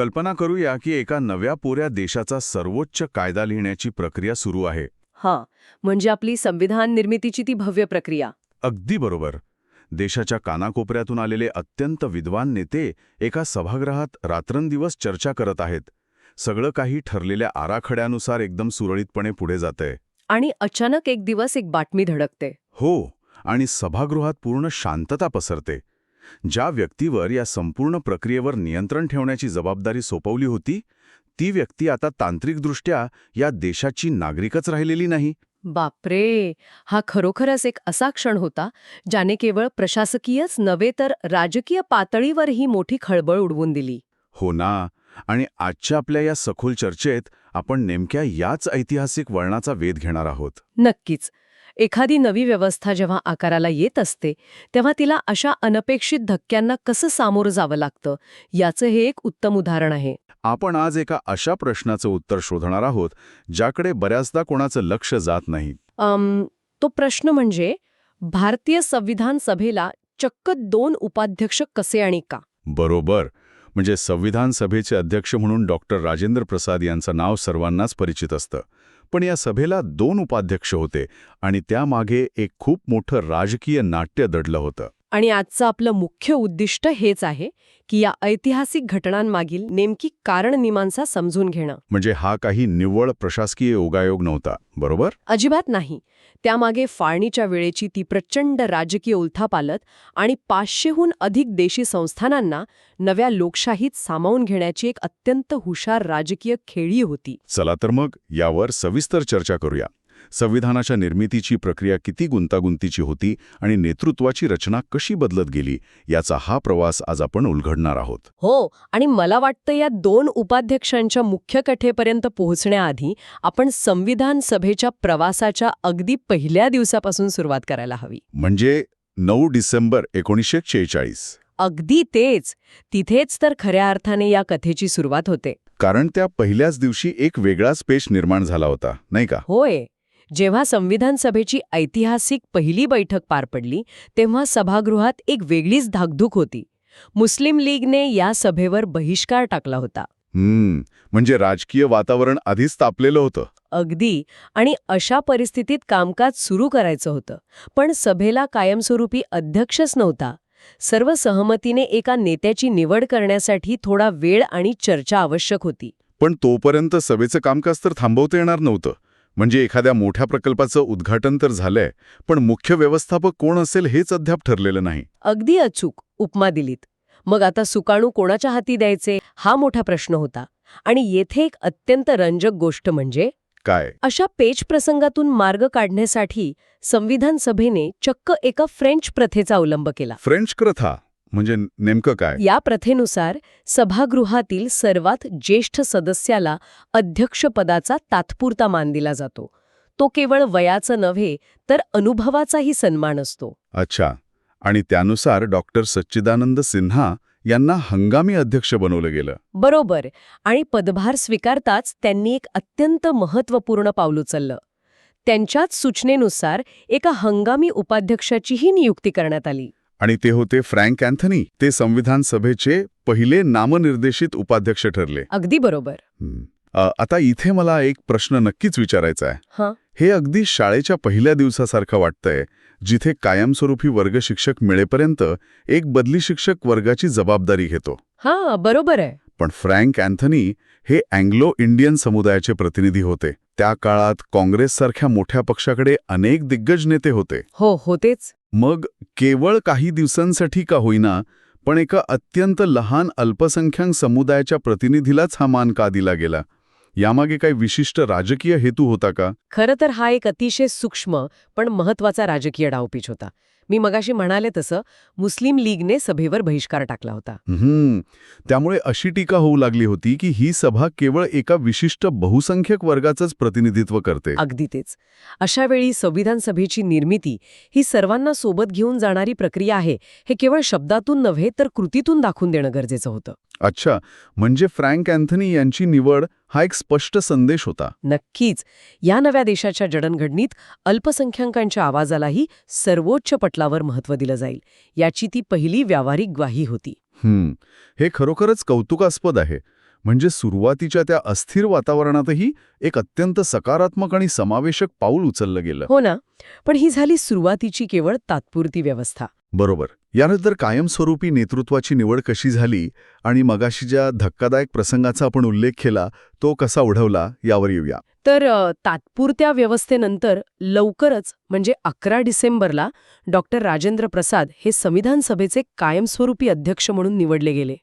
कल्पना करूया की एका नव्या पोऱ्या देशाचा सर्वोच्च कायदा लिहिण्याची प्रक्रिया सुरू आहे. हां, म्हणजे आपली संविधान निर्मितीची ती भव्य प्रक्रिया. अगदी बरोबर. देशाच्या कानाकोपऱ्यातून आलेले अत्यंत विद्वान नेते एका सभागृहात रात्रंदिवस चर्चा करत आहेत. सगळं काही ठरलेल्या आराखड्यानुसार एकदम सुरळीतपणे पुढे जातंय. आणि अचानक एक दिवस एक बातमी धडकते. हो, आणि सभागृहात पूर्ण शांतता पसरते. ज्या व्यक्तीवर या संपूर्ण प्रक्रियेवर नियंत्रण ठेवण्याची जबाबदारी सोपवली होती, ती व्यक्ती आता तांत्रिकदृष्ट्या या देशाची नागरिकच राहिलेली नाही. बापरे, हा खरोखरच एक असा क्षण होता ज्याने केवळ प्रशासकीयच नव्हे तर राजकीय पातळीवरही मोठी खळबळ उडवून दिली. हो ना. आणि आजच्या आपल्या या सखोल चर्चेत आपण नेमक्या याच ऐतिहासिक वळणाचा वेध घेणार आहोत. नक्कीच. एखादी नवी व्यवस्था जेव्हा आकाराला येत असते तेव्हा तिला अशा अनपेक्षित धक्क्यांना कसं सामोरं जावं लागतं याचं हे एक उत्तम उदाहरण आहे. आपण आज एका अशा प्रश्नाचं उत्तर शोधणार आहोत ज्याकडे बऱ्याचदा कोणाचं लक्ष जात नाही. तो प्रश्न म्हणजे भारतीय संविधान सभेला चक्क 2 उपाध्यक्ष कसे आणि का? बरोबर. म्हणजे संविधान सभेचे अध्यक्ष म्हणून डॉक्टर राजेंद्र प्रसाद यांचं नाव सर्वांनाच परिचित असतं. पण या सभेला 2 उपाध्यक्ष होते आणि त्यामागे एक खूप मोठं राजकीय नाट्य दडलं होतं. आणि आजचं आपलं मुख्य उद्दिष्ट हेच आहे की या ऐतिहासिक घटनांमागील नेमकी कारणमीमांसा समजून घेणं. म्हणजे हा काही निव्वळ प्रशासकीय योगायोग नव्हता, बरोबर? अजिबात नाही. त्यामागे फाळणीच्या वेळेची ती प्रचंड राजकीय उलथापालथ आणि 500हून अधिक देशी संस्थानांना नव्या लोकशाहीत सामावून घेण्याची एक अत्यंत हुशार राजकीय खेळी होती. चला तर मग यावर सविस्तर चर्चा करूया. संविधानाच्या निर्मितीची प्रक्रिया किती गुंतागुंतीची होती आणि नेतृत्वाची रचना कशी बदलत गेली याचा हा प्रवास आज आपण उलगडणार आहोत. हो, आणि मला वाटतं या 2 उपाध्यक्षांच्या मुख्य कथेपर्यंत पोहोचण्याआधी आपण संविधान सभेच्या प्रवासाच्या अगदी पहिल्या दिवसापासून सुरुवात करायला हवी. म्हणजे 9 डिसेंबर 1946. अगदी तेच. तिथेच तर खऱ्या अर्थाने या कथेची सुरुवात होते. कारण त्या पहिल्याच दिवशी एक वेगळाच पेच निर्माण झाला होता, नाही का? होय. जेव्हा संविधान सभेची ऐतिहासिक पहिली बैठक पार पडली तेव्हा सभागृहात एक वेगळीच धाकधूक होती. मुस्लिम लीगने या सभेवर बहिष्कार टाकला होता. म्हणजे राजकीय वातावरण आधीच तापलेलं होतं. अगदी. आणि अशा परिस्थितीत कामकाज सुरू करायचं होतं. पण सभेला कायमस्वरूपी अध्यक्षच नव्हता. सर्व सहमतीने एका नेत्याची निवड करण्यासाठी थोडा वेळ आणि चर्चा आवश्यक होती. पण तोपर्यंत सभेचं कामकाज तर थांबवता येणार नव्हतं. म्हणजे एखाद्या मोठ्या प्रकल्पाचं उद्घाटन तर झालंय, पण मुख्य व्यवस्थापक कोण असेल हेच अद्याप ठरलेलं नाही. अगदी अचूक उपमा दिलीत. मग आता सुकाणू कोणाच्या हाती द्यायचे हा मोठा प्रश्न होता. आणि येथे एक अत्यंत रंजक गोष्ट म्हणजे काय? अशा पेच प्रसंगातून मार्ग काढण्यासाठी संविधान सभेने चक्क एका फ्रेंच प्रथेचा अवलंब केला. फ्रेंच प्रथा म्हणजे नेमकं काय? या प्रथेनुसार सभागृहातील सर्वात ज्येष्ठ सदस्याला अध्यक्षपदाचा तात्पुरता मान दिला जातो. तो केवळ वयाचं नव्हे तर अनुभवाचाही सन्मान असतो. अच्छा. आणि त्यानुसार डॉक्टर सच्चिदानंद सिन्हा यांना हंगामी अध्यक्ष बनवलं गेलं. बरोबर. आणि पदभार स्वीकारताच त्यांनी एक अत्यंत महत्त्वपूर्ण पाऊल उचललं. त्यांच्याच सूचनेनुसार एका हंगामी उपाध्यक्षाचीही नियुक्ती करण्यात आली. आणि ते होते फ्रँक अँथनी. ते संविधान सभेचे पहिले नामनिर्देशित उपाध्यक्ष ठरले. अगदी बरोबर. आता इथे मला एक प्रश्न नक्कीच विचारायचा आहे. हां. हे अगदी शाळेच्या पहिल्या दिवसासारखं वाटतंय, जिथे कायमस्वरूपी वर्ग शिक्षक मिळेपर्यंत एक बदली शिक्षक वर्गाची जबाबदारी घेतो. हां, बरोबर आहे. पण फ्रँक अँथनी हे अँग्लो इंडियन समुदायाचे प्रतिनिधी होते. त्या काळात काँग्रेससारख्या मोठ्या पक्षाकडे अनेक दिग्गज नेते होते. हो, होतेच. मग केवळ काही दिवसांसाठी का होईना, पण एका अत्यंत लहान अल्पसंख्याक समुदायाच्या प्रतिनिधीलाच हा मान का दिला गेला? यामागे काही विशिष्ट राजकीय हेतू होता का? खरं तर हा एक अतिशय सूक्ष्म पण महत्त्वाचा राजकीय डावपेच होता. मी मगाशी म्हणाले तसं मुस्लिम लीगने सभेवर बहिष्कार टाकला होता. त्यामुळे अशी टीका होऊ लागली होती की ही सभा केवळ एका विशिष्ट बहुसंख्यक वर्गाचंच प्रतिनिधित्व करते. अगदी तेच. अशा वेळी संविधान सभेची निर्मिती ही सर्वांना सोबत घेऊन जाणारी प्रक्रिया आहे हे केवळ शब्दातून नव्हे तर कृतीतून दाखवून देणं गरजेचं होतं. अच्छा. म्हणजे फ्रँक अँथनी यांची निवड हा एक स्पष्ट संदेश होता. नक्कीच. या नव्या देशाच्या जडणघडणीत अल्पसंख्याकांच्या आवाजालाही सर्वोच्च पटलावर महत्त्व दिलं जाईल याची ती पहिली व्यावहारिक ग्वाही होती. हे खरोखरच कौतुकास्पद आहे. म्हणजे सुरुवातीच्या त्या अस्थिर वातावरणातही एक अत्यंत सकारात्मक आणि समावेशक पाऊल उचललं गेलं. हो ना, पण ही झाली सुरुवातीची केवळ तात्पुरती व्यवस्था. बरोबर. यानंतर कायमस्वरूपी नेतृत्वाची निवड कशी झाली आणि मगाशी ज्या धक्कादायक प्रसंगाचा आपण उल्लेख केला तो कसा ओढवला यावर येऊया. तर तात्पुरत्या व्यवस्थेनंतर लवकरच म्हणजे 11 डिसेंबरला डॉक्टर राजेंद्र प्रसाद हे संविधान सभेचे कायमस्वरूपी अध्यक्ष म्हणून निवडले गेले.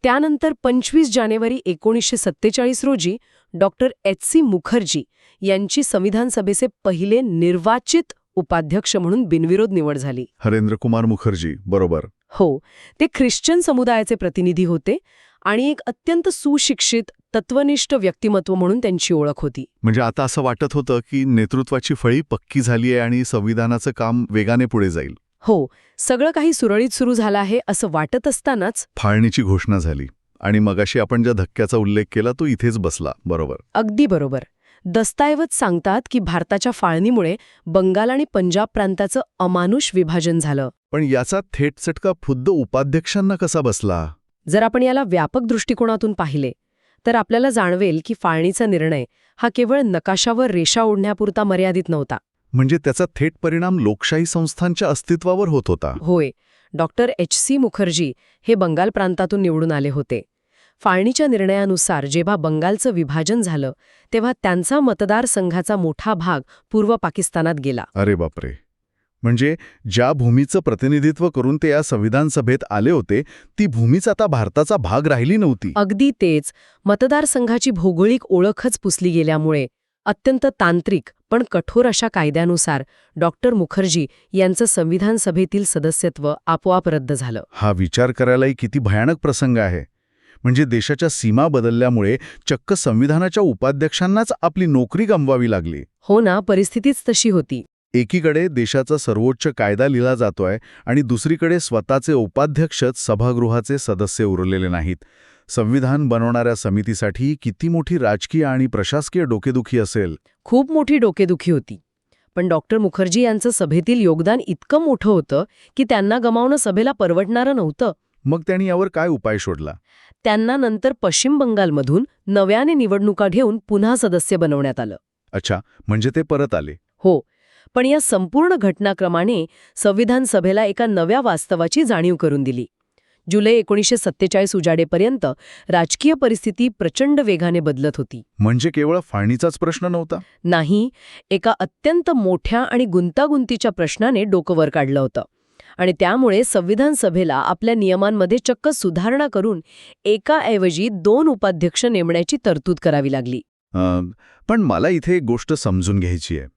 त्यानंतर 25 जानेवारी 1947 रोजी डॉक्टर H.C. मुखर्जी यांची संविधान सभेचे पहिले निर्वाचित उपाध्यक्ष म्हणून बिनविरोध निवड झाली. हरेंद्रकुमार मुखर्जी, बरोबर. हो, ते ख्रिश्चन समुदायाचे प्रतिनिधी होते आणि एक अत्यंत सुशिक्षित तत्वनिष्ठ व्यक्तिमत्व म्हणून त्यांची ओळख होती. म्हणजे आता असं वाटत होतं की नेतृत्वाची फळी पक्की झाली आहे आणि संविधानाचं काम वेगाने पुढे जाईल. हो, सगळं काही सुरळीत सुरू झालं आहे असं वाटत असतानाच फाळणीची घोषणा झाली आणि मगाशी आपण ज्या धक्क्याचा उल्लेख केला तो इथेच बसला. बरोबर. अगदी बरोबर. दस्तऐवज सांगतात की भारताच्या फाळणीमुळे बंगाल आणि पंजाब प्रांताचं अमानुष विभाजन झालं. पण याचा थेट चटका खुद्द उपाध्यक्षांना कसा बसला? जर आपण याला व्यापक दृष्टिकोनातून पाहिले तर आपल्याला जाणवेल की फाळणीचा निर्णय हा केवळ नकाशावर रेषा ओढण्यापुरता मर्यादित नव्हता. म्हणजे त्याचा थेट परिणाम लोकशाही संस्थांच्या अस्तित्वावर होत होता. होय. Doctor H.C. मुखर्जी हे बंगाल प्रांतातून निवडून आले होते. फाळणीच्या निर्णयानुसार जेव्हा बंगालचं विभाजन झालं तेव्हा त्यांचा मतदारसंघाचा मोठा भाग पूर्व पाकिस्तानात गेला. अरे बापरे. म्हणजे ज्या भूमीचं प्रतिनिधित्व करून ते या संविधान सभेत आले होते ती भूमीच आता भारताचा भाग राहिली नव्हती. अगदी तेच. मतदारसंघाची भौगोलिक ओळखच पुसली गेल्यामुळे अत्यंत तांत्रिक पण कठोर अशा कायद्यानुसार डॉक्टर मुखर्जी यांचं संविधान सभेतील सदस्यत्व आपोआप रद्द झालं. हा विचार करायलाही किती भयानक प्रसंग आहे. म्हणजे देशाच्या सीमा बदलल्यामुळे चक्क संविधानाच्या उपाध्यक्षांनाच आपली नोकरी गमवावी लागली. हो ना, परिस्थितीच तशी होती. एकीकडे देशाचा सर्वोच्च कायदा लिहिला जातोय आणि दुसरीकडे स्वतःचे उपाध्यक्षच सभागृहाचे सदस्य उरलेले नाहीत. संविधान बनवणाऱ्या समितीसाठी किती मोठी राजकीय आणि प्रशासकीय डोकेदुखी असेल. खूप मोठी डोकेदुखी होती. पण डॉक्टर मुखर्जी यांचं सभेतील योगदान इतकं मोठं होतं की त्यांना गमावणं सभेला परवडणारं नव्हतं. मग त्यांनी यावर काय उपाय शोधला? त्यांना नंतर पश्चिम बंगालमधून नव्याने निवडणुका घेऊन पुन्हा सदस्य बनवण्यात आलं. अच्छा, म्हणजे ते परत आले. हो, पण या संपूर्ण घटनाक्रमाने संविधान सभेला एका नव्या वास्तवाची जाणीव करून दिली. जुलै 1947 उजाडेपर्यंत राजकीय परिस्थिती प्रचंड वेगाने बदलत होती. म्हणजे केवळ फाळणीचाच प्रश्न नव्हता? नाही, एका अत्यंत मोठ्या आणि गुंतागुंतीच्या प्रश्नाने डोकं वर काढलं होतं. आणि त्यामुळे संविधान सभेला आपल्या नियमांमध्ये चक्क सुधारणा करून एकाऐवजी 2 उपाध्यक्ष नेमण्याची तरतूद करावी लागली. पण मला इथे एक गोष्ट समजून घ्यायची आहे.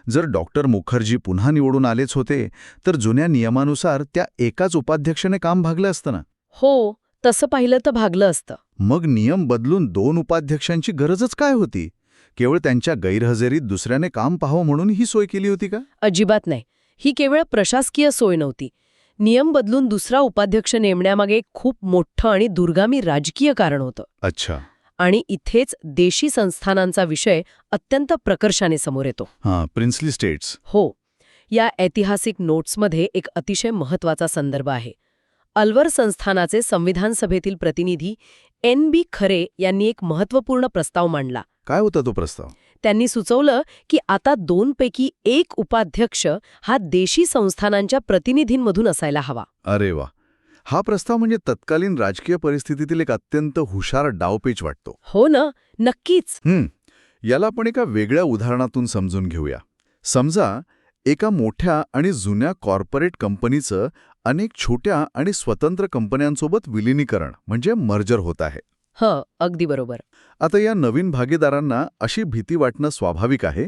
जर डॉक्टर मुखर्जी पुन्हा निवडून आलेच होते तर जुन्या नियमानुसार त्या एकाच उपाध्यक्षाने काम भागलं असतं ना? हो, तसं पाहिलं तर भागलं असतं. मग नियम बदलून 2 उपाध्यक्षांची गरजच काय होती? केवळ त्यांच्या गैरहजेरीत दुसऱ्याने काम पाहावं म्हणून ही सोय केली होती का? अजिबात नाही. ही केवळ प्रशासकीय सोय नव्हती. नियम बदलून दुसरा उपाध्यक्ष नेमण्यामागे खूप मोठं आणि दूरगामी राजकीय कारण होतं. अच्छा. आणि इथेच देशी संस्थानांचा विषय अत्यंत प्रकर्षाने समोर येतो. Princely states. हो, या ऐतिहासिक नोट्समध्ये एक अतिशय महत्वाचा संदर्भ आहे. अलवर संस्थानाचे संविधान सभेतील प्रतिनिधी N.B. खरे यांनी एक महत्त्वपूर्ण प्रस्ताव मांडला. काय होता तो प्रस्ताव? त्यांनी सुचवलं की आता 2 पैकी 1 उपाध्यक्ष हा देशी संस्थानांच्या प्रतिनिधींमधून असायला हवा. अरे वा. हा प्रस्ताव म्हणजे तत्कालीन राजकीय परिस्थितीतील एक अत्यंत हुशार डावपेच वाटतो. हो ना, नक्कीच. याला आपण एका वेगळ्या उदाहरणातून समजून घेऊया. समजा एका मोठ्या आणि जुन्या कॉर्पोरेट कंपनीचं अनेक छोट्या आणि स्वतंत्र कंपन्यांसोबत विलिनीकरण म्हणजे मर्जर होत आहे. अगदी बरोबर. आता या नवीन भागीदारांना अशी भीती वाटणं स्वाभाविक आहे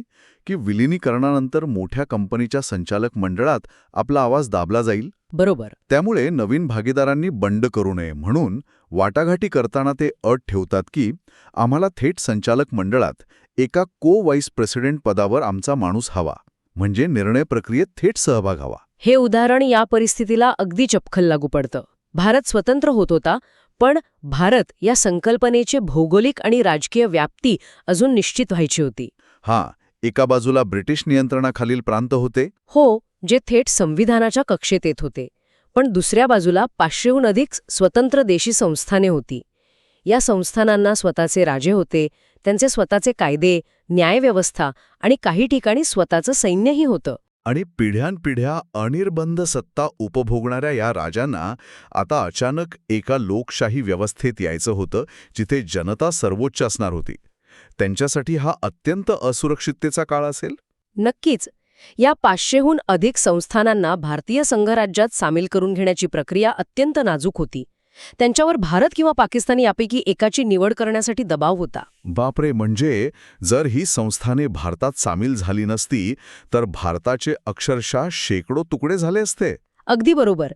की विलिनीकरणानंतर मोठ्या कंपनीच्या संचालक मंडळात आपला आवाज दाबला जाईल. बरोबर. त्यामुळे नवीन भागीदारांनी बंड करू नये म्हणून वाटाघाटी करताना ते अट ठेवतात की आम्हाला थेट संचालक मंडळात एका को-व्हाईस प्रेसिडेंट पदावर आमचा माणूस हवा, म्हणजे निर्णय प्रक्रियेत थेट सहभाग हवा. हे उदाहरण या परिस्थितीला अगदी चपखल लागू पडतं. भारत स्वतंत्र होत होता, पण भारत या संकल्पनेची भौगोलिक आणि राजकीय व्याप्ती अजून निश्चित व्हायची होती. एका बाजूला ब्रिटिश नियंत्रणाखालील प्रांत होते. हो, जे थेट संविधानाच्या कक्षेत येत होते. पण दुसऱ्या बाजूला 500हून अधिक स्वतंत्र देशी संस्थाने होती. या संस्थानांना स्वतःचे राजे होते, त्यांचे स्वतःचे कायदे, न्यायव्यवस्था आणि काही ठिकाणी स्वतःचं सैन्यही होतं. आणि पिढ्यानपिढ्या अनिर्बंध सत्ता उपभोगणाऱ्या या राजांना आता अचानक एका लोकशाही व्यवस्थेत यायचं होतं, जिथे जनता सर्वोच्च असणार होती. त्यांच्यासाठी हा अत्यंत असुरक्षिततेचा काळ असेल. नक्कीच. या 500हून अधिक संस्थानांना भारतीय संघराज्यात सामील करून घेण्याची प्रक्रिया अत्यंत नाजूक होती. त्यांच्यावर भारत किंवा पाकिस्तान यापैकी एकाची निवड करण्यासाठी दबाव होता. बापरे, म्हणजे जर ही संस्थाने भारतात सामील झाली नसती तर भारताचे अक्षरशः शेकडो तुकडे झाले असते. अगदी बरोबर.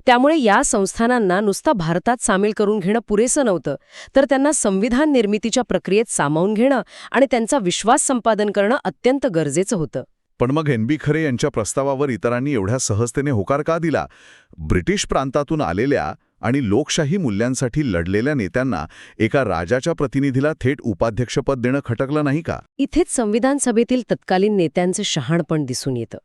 त्यामुळे या संस्थानांना नुसता भारतात सामील करून घेणं पुरेसं नव्हतं, तर त्यांना संविधान निर्मितीच्या प्रक्रियेत सामावून घेणं आणि त्यांचा विश्वास संपादन करणं अत्यंत गरजेचं होतं. पण मग एन बी खरे यांच्या प्रस्तावावर इतरांनी एवढ्या सहजतेने होकार का दिला? ब्रिटिश प्रांतातून आलेल्या आणि लोकशाही मूल्यांसाठी लढलेल्या नेत्यांना एका राजाच्या प्रतिनिधीला थेट उपाध्यक्षपद देणं खटकलं नाही का? इथेच संविधान सभेतील तत्कालीन नेत्यांचं शहाणपण दिसून येतं.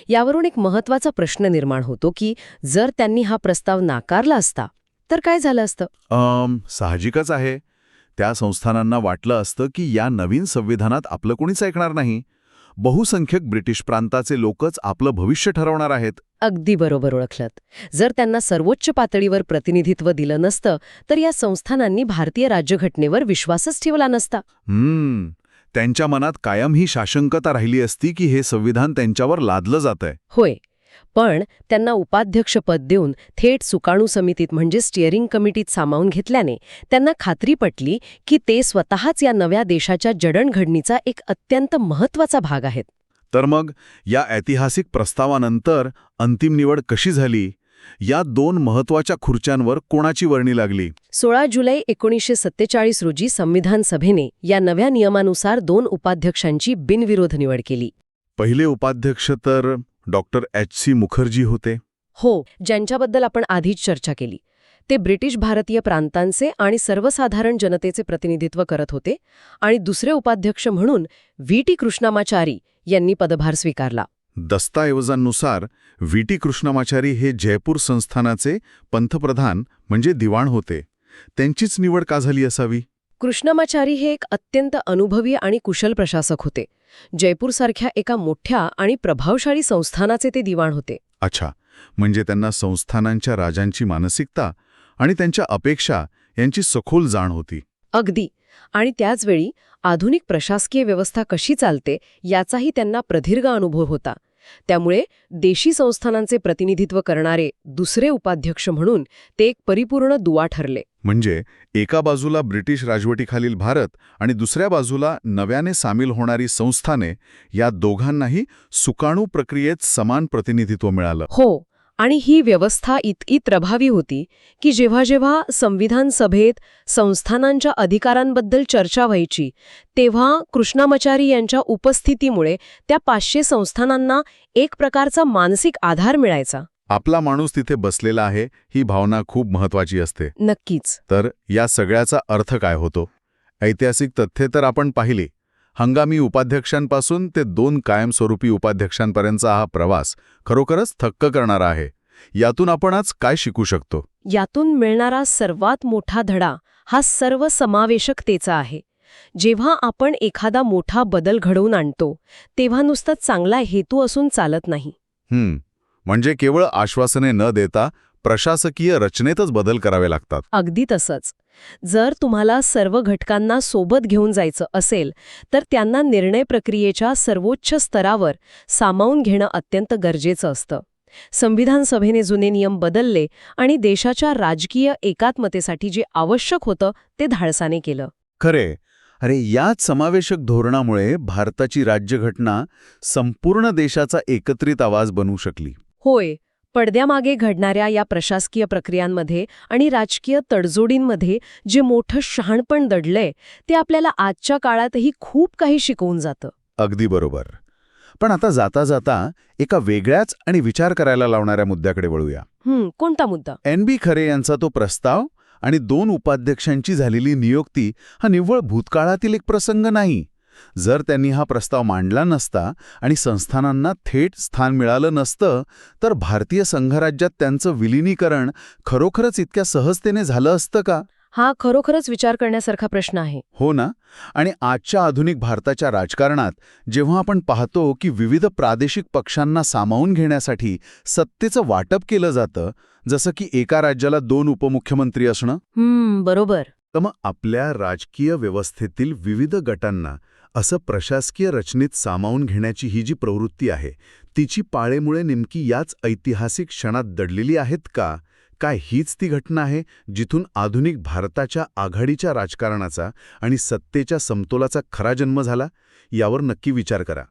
यावरून एक महत्त्वाचा प्रश्न निर्माण होतो की जर त्यांनी हा प्रस्ताव नाकारला असता तर काय झालं असतं? साहजिकच आहे. त्या संस्थानांना वाटलं असतं की या नवीन संविधानात आपलं कोणीच ऐकणार नाही. बहुसंख्यक ब्रिटिश प्रांताचे लोकच आपलं भविष्य ठरवणार आहेत. अगदी बरोबर ओळखलत. जर त्यांना सर्वोच्च पातळीवर प्रतिनिधित्व दिलं नसतं तर या संस्थानांनी भारतीय राज्यघटनेवर विश्वासच ठेवला नसता. त्यांच्या मनात कायम ही साशंकता राहिली असती की हे संविधान त्यांच्यावर लादलं जातंय. होय. पण त्यांना उपाध्यक्षपद देऊन थेट सुकाणू समितीत म्हणजे स्टिअरिंग कमिटीत सामावून घेतल्याने त्यांना खात्री पटली की ते स्वतःच या नव्या देशाच्या जडणघडणीचा एक अत्यंत महत्त्वाचा भाग आहेत. तर मग या ऐतिहासिक प्रस्तावानंतर अंतिम निवड कशी झाली? या दोन महत्त्वाच्या खुर्च्यांवर कोणाची वर्णी लागली? 16 जुलै 1947 रोजी संविधान सभेने या नव्या नियमानुसार 2 उपाध्यक्षांची बिनविरोध निवड केली. पहिले उपाध्यक्ष तर डॉक्टर एच.सी. मुखर्जी होते. हो, ज्यांच्याबद्दल आपण आधीच चर्चा केली. ते ब्रिटिश भारतीय प्रांतांचे आणि सर्वसाधारण जनतेचे प्रतिनिधित्व करत होते. आणि दुसरे उपाध्यक्ष म्हणून व्ही.टी. कृष्णमाचारी यांनी पदभार स्वीकारला. दस्ताऐवजांनुसार व्ही.टी. कृष्णमाचारी हे जयपूर संस्थानाचे पंतप्रधान म्हणजे दिवाण होते. त्यांचीच निवड का झाली असावी? कृष्णमाचारी हे एक अत्यंत अनुभवी आणि कुशल प्रशासक होते. जयपूरसारख्या एका मोठ्या आणि प्रभावशाली संस्थानाचे ते दिवाण होते. अच्छा, म्हणजे त्यांना संस्थानांच्या राजांची मानसिकता आणि त्यांच्या अपेक्षा यांची सखोल जाण होती. अगदी. आणि त्याचवेळी आधुनिक प्रशासकीय व्यवस्था कशी चालते याचाही त्यांना प्रदीर्घ अनुभव होता. त्यामुळे देशी संस्थानांचे प्रतिनिधित्व करणारे दुसरे उपाध्यक्ष म्हणून ते एक परिपूर्ण दुवा ठरले. म्हणजे एका बाजूला ब्रिटिश राजवटीखालील भारत आणि दुसऱ्या बाजूला नव्याने सामील होणारी संस्थाने, या दोघांनाही सुकाणू प्रक्रियेत समान प्रतिनिधित्व मिळालं. हो. आणि ही व्यवस्था इतकी प्रभावी होती की जेव्हा जेव्हा संविधान सभेत संस्थानांच्या अधिकारांबद्दल चर्चा व्हायची तेव्हा कृष्णमाचारी यांच्या उपस्थितीमुळे त्या 500 संस्थानांना एक प्रकारचा मानसिक आधार मिळायचा. आपला माणूस तिथे बसलेला आहे ही भावना खूप महत्वाची असते. नक्कीच. तर या सगळ्याचा अर्थ काय होतो? ऐतिहासिक तथ्ये तर आपण पाहिली. हंगामी उपाध्यक्षांपासून ते 2 कायमस्वरूपी उपाध्यक्षांपर्यंतचा हा प्रवास खरोखरच थक्क करणारा आहे. यातून आपण आज काय शिकू शकतो? यातून मिळणारा सर्वात मोठा धडा हा सर्वसमावेशकतेचा आहे. जेव्हा आपण एखादा मोठा बदल घडवून आणतो तेव्हा नुसता चांगला हेतू असून चालत नाही. म्हणजे केवळ आश्वासने न देता प्रशासकीय रचनेतच बदल करावे लागतात. अगदी तसंच. जर तुम्हाला सर्व घटकांना सोबत घेऊन जायचं असेल तर त्यांना निर्णय प्रक्रियेच्या सर्वोच्च स्तरावर सामावून घेणं अत्यंत गरजेचं असतं. संविधान सभेने जुने नियम बदलले आणि देशाच्या राजकीय एकात्मतेसाठी जे आवश्यक होतं ते धाडसाने केलं. खरे. अरे, याच समावेशक धोरणामुळे भारताची राज्यघटना संपूर्ण देशाचा एकत्रित आवाज बनवू शकली. होय. पडद्यामागे घडणाऱ्या या प्रशासकीय प्रक्रियांमध्ये आणि राजकीय तडजोडींमध्ये जे मोठं शहाणपण दडलंय ते आपल्याला आजच्या काळातही खूप काही शिकवून जातं. अगदी बरोबर. पण आता जाता जाता एका वेगळ्याच आणि विचार करायला लावणाऱ्या मुद्द्याकडे वळूया. कोणता मुद्दा? एन बी खरे यांचा तो प्रस्ताव आणि 2 उपाध्यक्षांची झालेली नियुक्ती हा निव्वळ भूतकाळातील एक प्रसंग नाही. जर त्यांनी हा प्रस्ताव मांडला नसता आणि संस्थानांना थेट स्थान मिळालं नसतं तर भारतीय संघराज्यात त्यांचं विलिनीकरण खरोखरच इतक्या सहजतेने झालं असतं का? हा खरोखरच विचार करण्यासारखा प्रश्न आहे. हो ना. आणि आजच्या आधुनिक भारताच्या राजकारणात जेव्हा आपण पाहतो की विविध प्रादेशिक पक्षांना सामावून घेण्यासाठी सत्तेचं वाटप केलं जातं, जसं की एका राज्याला 2 उपमुख्यमंत्री असणं, बरोबर. तर मग आपल्या राजकीय व्यवस्थेतील विविध गटांना असं प्रशासकीय रचनेत सामावून घेण्याची ही जी प्रवृत्ती आहे, तिची पाळेमुळे नेमकी याच ऐतिहासिक क्षणात दडलेली आहेत का? काय हीच ती घटना आहे जिथून आधुनिक भारताच्या आघाडीच्या राजकारणाचा आणि सत्तेच्या समतोलाचा खरा जन्म झाला? यावर नक्की विचार करा.